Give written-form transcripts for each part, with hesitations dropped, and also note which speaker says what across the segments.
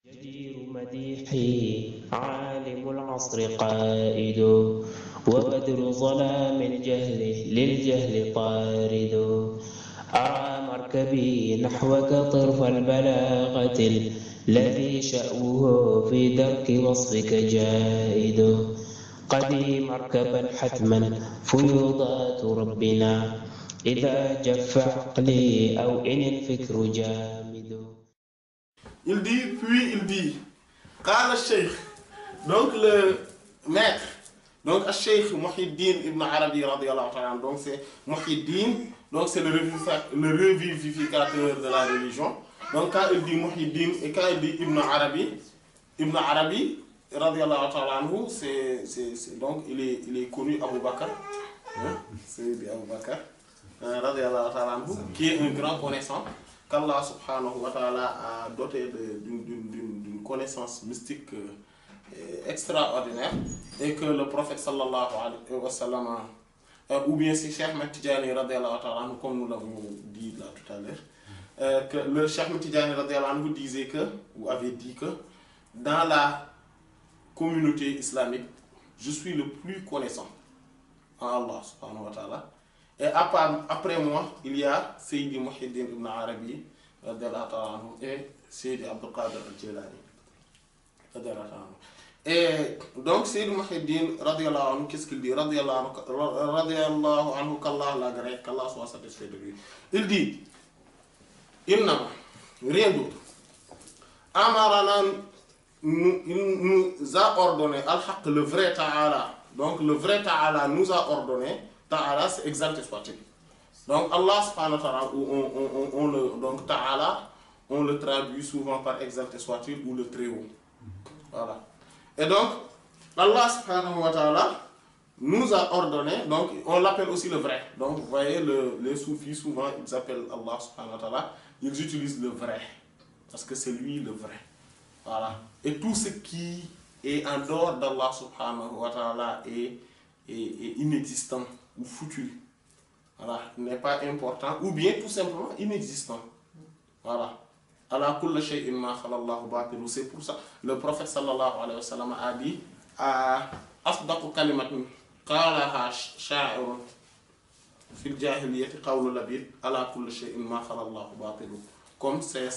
Speaker 1: جدير مديحي عالم العصر قائد وبدر ظلام الجهل للجهل طارد أرى مركبي نحوك طرف البلاغة الذي شأوه في درك وصفك جائد قدي مركبا حتما فيوضات ربنا إذا جف عقلي أو إن الفكر جامد.
Speaker 2: Il dit, puis il dit, Qala Sheikh, donc le maître, donc Sheikh Muhyiddin Ibn Arabi radiyallahu ta'ala, donc c'est Muhyiddin, donc c'est le revivificateur de la religion. Donc quand il dit Muhyiddin et quand il dit Ibn Arabi radiyallahu ta'ala anhu, donc il est connu Abu Bakr, hein, c'est Abu Bakr radiyallahu ta'ala anhu, qui est un grand connaissant qu'Allah subhanahu wa ta'ala a doté d'une connaissance mystique extraordinaire et que le prophète sallallahu alayhi wa sallam, ou bien si Cheikh Ahmed Tidjani radiyallahu ta'ala anhu, comme nous l'avons dit là tout à l'heure, que le Cheikh Ahmed Tidjani radiyallahu anhu disait que, ou avait dit que, dans la communauté islamique, je suis le plus connaissant en Allah subhanahu wa ta'ala. Et après moi, il y a Sayyidi Muhyiddin Ibn Arabi et Sayyidi Abdul Qadir al-Jilani. Et donc Sayyidi Muhyiddin radiyallahu anhu, qu'est-ce qu'il dit? Radiyallahu anhu, qu'Allah l'agrée, qu'Allah soit satisfait de lui. Il dit, Inna, rien d'autre. Amarana, il nous a ordonné, Al-Haq, le vrai Ta'ala. Donc le vrai Ta'ala nous a ordonné. Ta'ala, c'est exalté soit-il. Donc Allah subhanahu wa ta'ala, donc Ta'ala, on le traduit souvent par exalté soit-il ou le très haut. Voilà. Et donc, Allah subhanahu wa ta'ala nous a ordonné, donc on l'appelle aussi le vrai. Donc vous voyez, les soufis souvent, ils appellent Allah subhanahu wa ta'ala, ils utilisent le vrai. Parce que c'est lui le vrai. Voilà. Et tout ce qui est en dehors d'Allah subhanahu wa ta'ala est inexistant ou foutu, voilà, n'est pas important, ou bien tout simplement inexistant. Voilà. Ala kulli shay'in ma khala Allahu batil. C'est pour ça le prophète sallallahu alayhi wa sallam a dit asdaqu kalimatin qalaha sha'irun fil jahiliyyati qawlu labid ala kulli shay'in ma khala Allahu batil. Comme c'est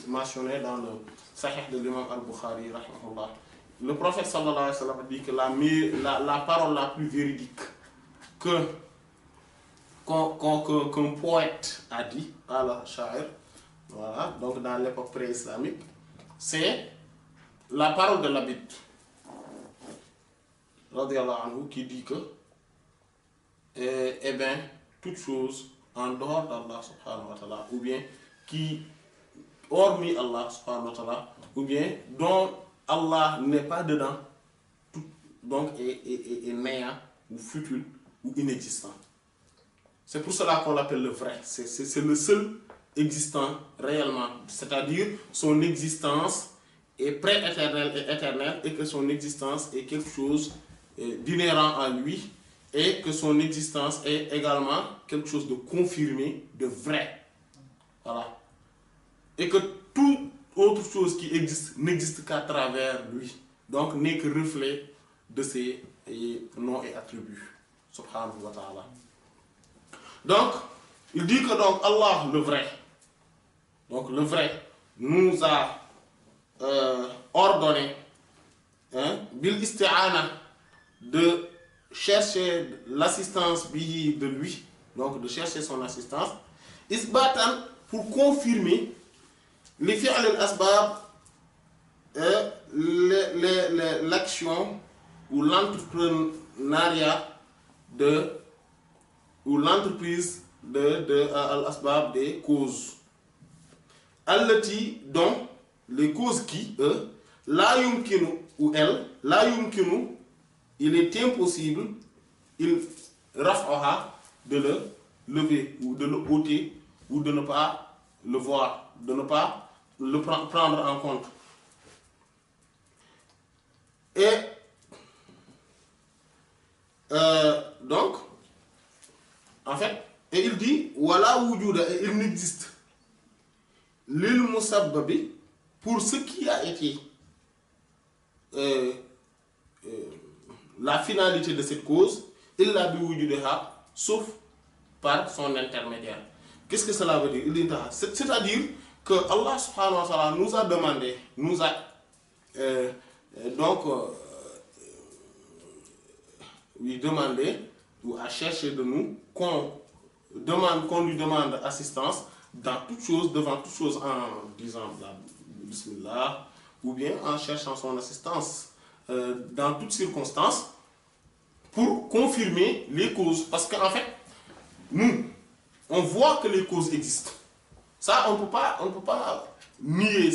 Speaker 2: mentionné dans le Sahih de l'imam al-Bukhari rahimahullah. Le prophète sallallahu alayhi wa sallam dit que la parole la plus véridique qu'un poète a dit, al-Sha'ir, voilà, donc dans l'époque pré-islamique, c'est la parole de l'Abid, radiyallahu anhu, qui dit que, eh bien, toute chose en dehors d'Allah subhanahu wa ta'ala, ou bien qui, hormis Allah subhanahu wa ta'ala, ou bien dont Allah n'est pas dedans, tout, donc est néant, ou futile, ou inexistant. C'est pour cela qu'on l'appelle le vrai. C'est le seul existant réellement. C'est-à-dire son existence est pré-éternelle et éternelle, et que son existence est quelque chose d'inhérent à lui, et que son existence est également quelque chose de confirmé, de vrai. Voilà. Et que toute autre chose qui existe n'existe qu'à travers lui. Donc n'est que reflet de ses noms et attributs. Subhanahu wa ta'ala. Donc, il dit que donc Allah, le vrai, donc le vrai, nous a ordonné, bil isti'ana, de chercher l'assistance de lui, donc de chercher son assistance, isbatan, pour confirmer les fi'al al-asbab, l'action ou l'entrepreneuriat ou l'entreprise de al-asbab des causes. Allati, dont les causes qui, la yumkinu, ou elle, la yumkinu, il est impossible, il raf'aha, de le lever, ou de le ôter, ou de ne pas le voir, de ne pas le prendre en compte. Et donc, en fait, et il dit, wala wujuda, et il n'existe, lil musabbabi, pour ce qui a été la finalité de cette cause, illa bi wujudiha, sauf par son intermédiaire. Qu'est-ce que cela veut dire? C'est-à-dire que Allah subhanahu wa ta'ala nous a demandé, lui demander ou à chercher de nous qu'on lui demande assistance dans toute chose, devant toute chose, en disant Bismillah, ou bien en cherchant son assistance dans toutes circonstances pour confirmer les causes. Parce qu'en fait, nous, on voit que les causes existent. Ça, on ne peut pas nier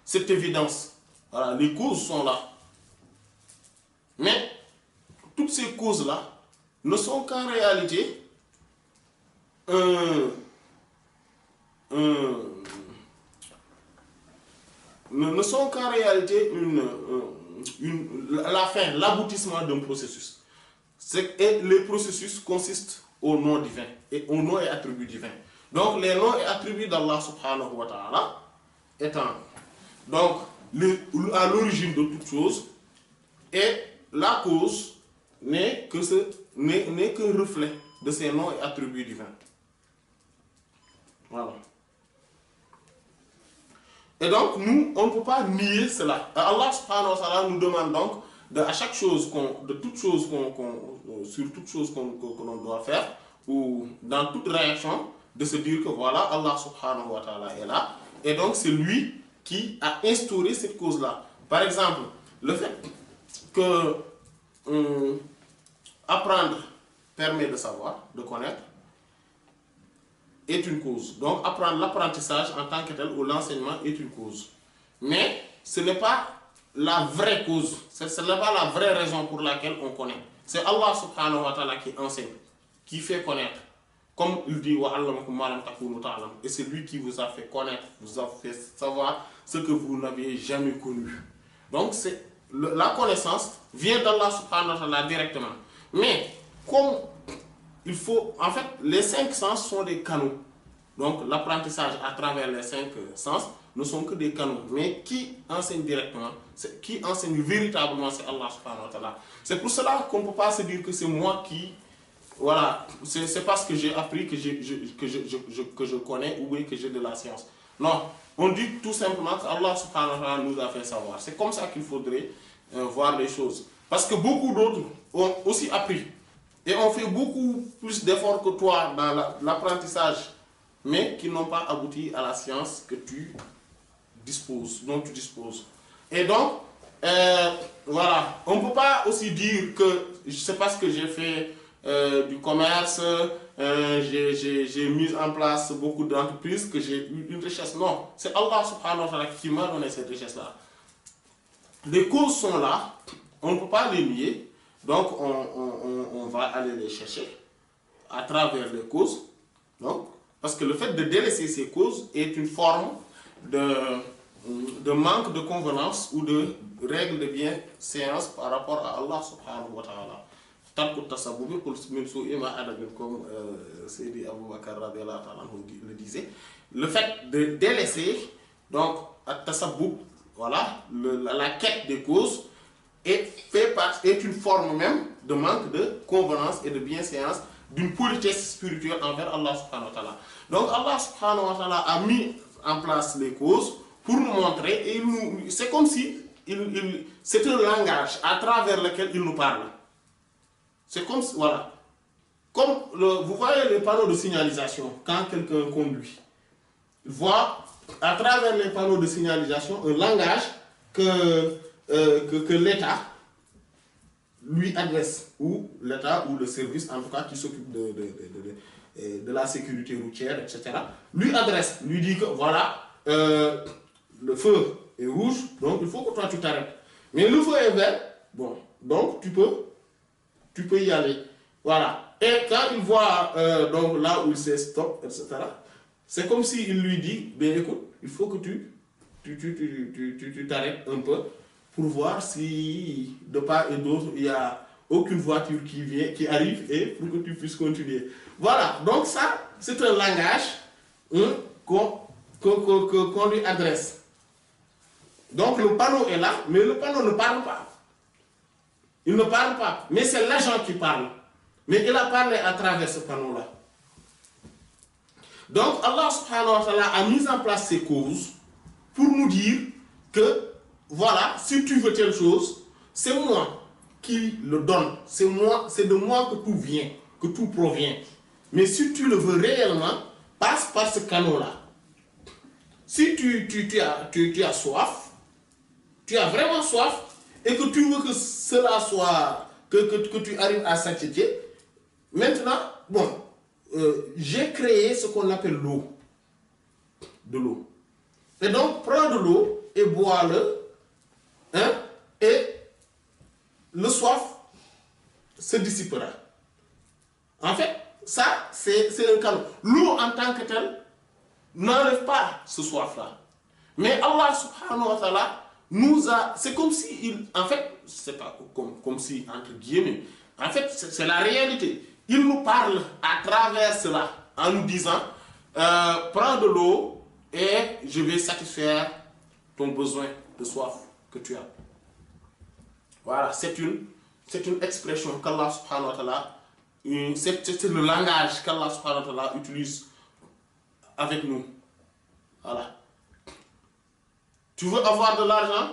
Speaker 2: cette évidence. Voilà, les causes sont là. Mais toutes ces causes-là ne sont qu'en réalité ne sont qu'en réalité la fin, l'aboutissement d'un processus. Et le processus consiste au nom divin, et au nom et attributs divins. Donc les noms et attributs d'Allah subhanahu wa ta'ala étant donc à l'origine de toute chose, et la cause n'est qu'un reflet de ces noms et attributs divins. Voilà. Et donc, nous, on ne peut pas nier cela. Allah subhanahu wa ta'ala nous demande donc, à chaque chose, sur toute chose que l'on doit faire, ou dans toute réaction, de se dire que voilà, Allah subhanahu wa ta'ala est là, et donc c'est lui qui a instauré cette cause-là. Par exemple, le fait que apprendre permet de savoir, de connaître, est une cause. Donc apprendre l'apprentissage en tant que tel ou l'enseignement est une cause. Mais ce n'est pas la vraie cause, ce n'est pas la vraie raison pour laquelle on connaît. C'est Allah subhanahu wa ta'ala qui enseigne, qui fait connaître. Comme il dit, et c'est lui qui vous a fait connaître, vous a fait savoir ce que vous n'aviez jamais connu. Donc la connaissance vient d'Allah subhanahu wa ta'ala directement. Mais comme il faut, en fait, les 5 sens sont des canaux. Donc l'apprentissage à travers les 5 sens ne sont que des canaux. Mais qui enseigne directement, qui enseigne véritablement, c'est Allah subhanahu wa ta'ala. C'est pour cela qu'on ne peut pas se dire que c'est moi qui, voilà, c'est parce que j'ai appris que je connais ou que j'ai de la science. Non, on dit tout simplement que Allah subhanahu wa ta'ala nous a fait savoir. C'est comme ça qu'il faudrait voir les choses. Parce que beaucoup d'autres ont aussi appris. Et on fait beaucoup plus d'efforts que toi dans l'apprentissage, mais qui n'ont pas abouti à la science que tu disposes, dont tu disposes. Et donc, voilà, on ne peut pas aussi dire que c'est parce que j'ai fait du commerce, j'ai mis en place beaucoup d'entreprises que j'ai eu une richesse. Non, c'est Allah subhanahu wa ta'ala qui m'a donné cette richesse-là. Les causes sont là, on ne peut pas les nier. Donc, on va aller les chercher à travers les causes. Donc, parce que le fait de délaisser ces causes est une forme de manque de convenance ou de règle de bienséance par rapport à Allah subhanahu wa ta'ala. Comme Sidi Abu Bakr le disait, le fait de délaisser, donc, voilà, la quête des causes, est une forme même de manque de convenance et de bienséance, d'une politesse spirituelle envers Allah subhanahu wa ta'ala. Donc Allah subhanahu wa ta'ala a mis en place les causes pour nous montrer, et c'est comme si c'est un langage à travers lequel il nous parle. C'est comme, voilà, comme vous voyez les panneaux de signalisation quand quelqu'un conduit. Il voit à travers les panneaux de signalisation un langage que l'État lui adresse, ou l'État ou le service en tout cas qui s'occupe de la sécurité routière, etc., lui adresse, lui dit que voilà, le feu est rouge, donc il faut que toi tu t'arrêtes. Mais le feu est vert, bon, donc tu peux y aller. Voilà. Et quand il voit donc là où il sait stop, etc., c'est comme s'il lui dit, ben écoute, il faut que tu t'arrêtes un peu pour voir si de part et d'autre il n'y a aucune voiture qui arrive, et pour que tu puisses continuer. Voilà, donc ça, c'est un langage qu'on lui adresse. Donc le panneau est là, mais le panneau ne parle pas. Il ne parle pas, mais c'est l'agent qui parle. Mais il a parlé à travers ce panneau-là. Donc Allah subhanahu wa ta'ala a mis en place ces causes pour nous dire que, voilà, si tu veux telle chose, c'est moi qui le donne. C'est de moi que tout vient, que tout provient. Mais si tu le veux réellement, passe par ce canal-là. Si tu as soif, tu as vraiment soif, et que tu veux que cela soit, que tu arrives à satiété, maintenant, bon, j'ai créé ce qu'on appelle l'eau. De l'eau. Et donc, prends de l'eau et bois-le, hein, et le soif se dissipera. En fait, ça, c'est un cadeau. L'eau en tant que telle n'enlève pas ce soif-là. Mais Allah subhanahu wa ta'ala nous a... C'est comme si, en fait, c'est pas comme si, entre guillemets, en fait, c'est la réalité. Il nous parle à travers cela, en nous disant, prends de l'eau et je vais satisfaire ton besoin de soif que tu as. Voilà, c'est une expression qu'Allah subhanahu wa ta'ala, c'est le langage qu'Allah subhanahu wa ta'ala utilise avec nous. Voilà. Tu veux avoir de l'argent?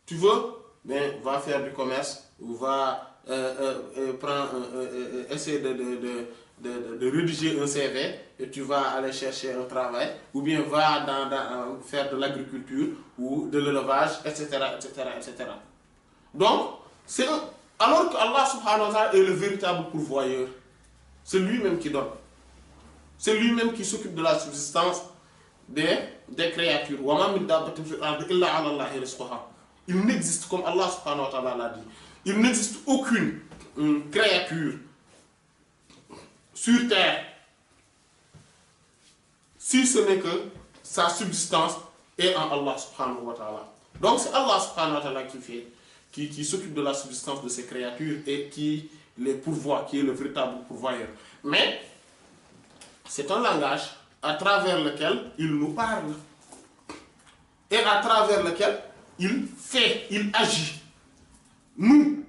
Speaker 2: Tu veux? Ben, va faire du commerce ou va essayer de rédiger un CV et tu vas aller chercher un travail, ou bien va faire de l'agriculture ou de l'élevage, etc., etc., etc. Donc, alors que Allah subhanahu wa ta'ala est le véritable pourvoyeur, c'est lui-même qui donne. C'est lui-même qui s'occupe de la subsistance des créatures. Il n'existe, comme Allah subhanahu wa ta'ala l'a dit, il n'existe aucune créature sur terre si ce n'est que sa subsistance est en Allah subhanahu wa ta'ala. Donc c'est Allah subhanahu wa ta'ala qui s'occupe de la subsistance de ces créatures et qui les pourvoit, qui est le véritable pourvoyeur. Mais c'est un langage à travers lequel il nous parle et à travers lequel il fait, il agit. Nous,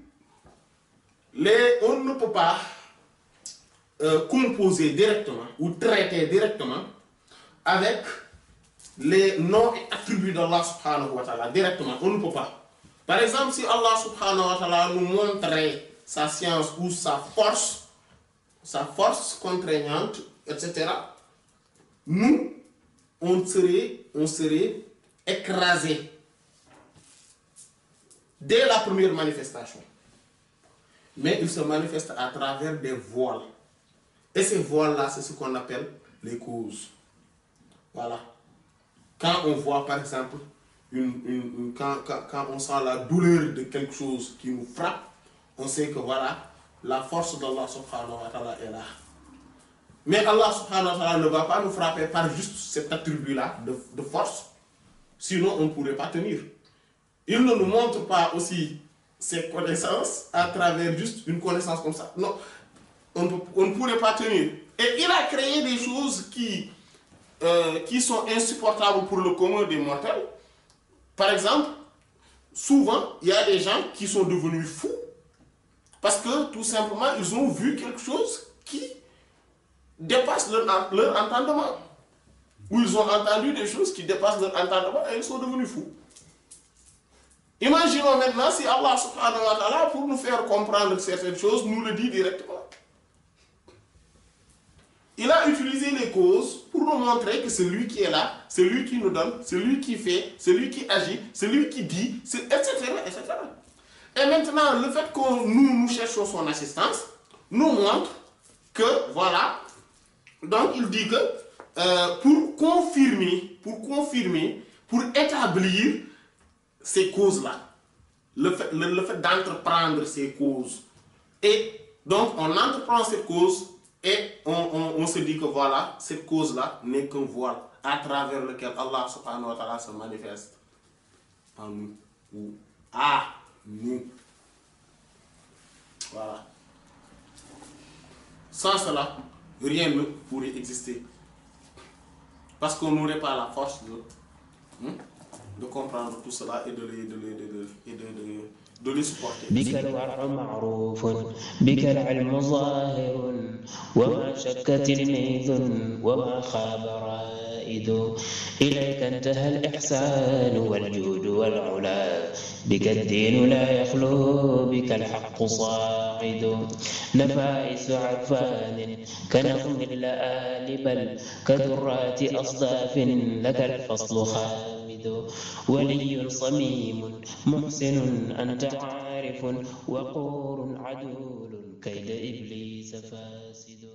Speaker 2: on ne peut pas composer directement ou traiter directement avec les noms et attributs d'Allah subhanahu wa ta'ala. Directement, on ne peut pas. Par exemple, si Allah subhanahu wa ta'ala nous montrait sa science ou sa force contraignante, etc., nous, on serait écrasés dès la première manifestation. Mais il se manifeste à travers des voiles. Et ces voiles-là, c'est ce qu'on appelle les causes. Voilà. Quand on voit, par exemple, quand on sent la douleur de quelque chose qui nous frappe, on sait que voilà, la force d'Allah subhanahu wa ta'ala est là. Mais Allah subhanahu wa ta'ala ne va pas nous frapper par juste cet attribut-là de force, sinon on ne pourrait pas tenir. Il ne nous montre pas aussi ses connaissances à travers juste une connaissance comme ça. Non, on ne pourrait pas tenir. Et il a créé des choses qui sont insupportables pour le commun des mortels. Par exemple, souvent, il y a des gens qui sont devenus fous parce que tout simplement, ils ont vu quelque chose qui dépasse leur entendement. Ou ils ont entendu des choses qui dépassent leur entendement et ils sont devenus fous. Imaginons maintenant si Allah subhanahu wa ta'ala, pour nous faire comprendre certaines choses, nous le dit directement. Il a utilisé les causes pour nous montrer que c'est lui qui est là, c'est lui qui nous donne, c'est lui qui fait, c'est lui qui agit, c'est lui qui dit, etc., etc. Et maintenant, le fait que nous cherchons son assistance nous montre que, voilà, donc il dit que pour confirmer, pour établir ces causes-là, le fait d'entreprendre ces causes, et donc on entreprend cette cause, et on se dit que voilà, cette cause-là n'est qu'un voile à travers lequel Allah subhanahu wa ta'ala se manifeste en nous, ou à nous. Voilà. Sans cela, rien ne pourrait exister. Parce qu'on n'aurait pas la force de comprendre tout cela et de les supporter.
Speaker 1: بك الورع معروف بك العلم ظاهر وما شك تلميذ وما خاب رائد إليك انتهى الإحسان والجود والعلا بك الدين لا يخلو بك الحق صاعد نفائس عرفان كنظم اللآل بل كذرات أصداف لك الفصل خامد ولي صميم محسن أنت عارف وقور عدول كيد إبليس فاسد